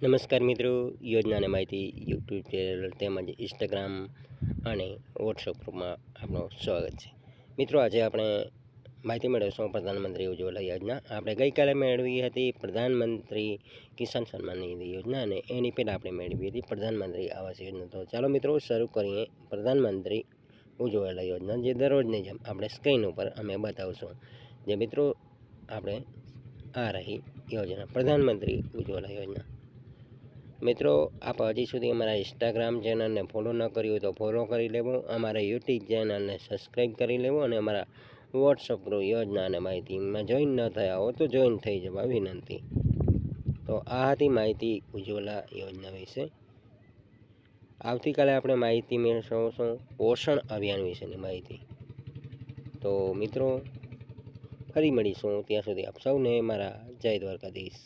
નમસ્કાર મિત્રો, યોજના અને માહિતી યુટ્યુબ ચેનલ તેમજ ઇન્સ્ટાગ્રામ અને વોટ્સઅપ ગ્રુપમાં આપનું સ્વાગત છે. મિત્રો, આજે આપણે માહિતી મેળવીશું પ્રધાનમંત્રી ઉજ્જવલા યોજના. આપણે ગઈકાલે મેળવી હતી પ્રધાનમંત્રી કિસાન સન્માન નિધિ યોજના અને એની પહેલાં આપણે મેળવી હતી પ્રધાનમંત્રી આવાસ યોજના. તો ચાલો મિત્રો શરૂ કરીએ પ્રધાનમંત્રી ઉજ્જવલા યોજના, જે દરરોજની જેમ આપણે સ્ક્રીન ઉપર અમે બતાવશું. જે મિત્રો આપણે આ રહી યોજના, પ્રધાનમંત્રી ઉજ્જવલા યોજના. મિત્રો, આપ હજી સુધી અમારા ઇન્સ્ટાગ્રામ ચેનલને ફોલો ન કર્યું હોય તો ફોલો કરી લેવું, અમારા યુટ્યુબ ચેનલને સબસ્ક્રાઈબ કરી લેવું અને અમારા વોટ્સઅપ ગ્રુપ યોજના અને માહિતીમાં જોઈન ન થયા હો તો જોઈન થઈ જવા વિનંતી. તો આ હતી માહિતી ઉજ્જવલા યોજના વિશે. આવતીકાલે આપણે માહિતી મેળવીશું પોષણ અભિયાન વિશેની માહિતી. તો મિત્રો, ફરી મળીશું, ત્યાં સુધી આપ સૌને મારા જય દ્વારકાધીશ.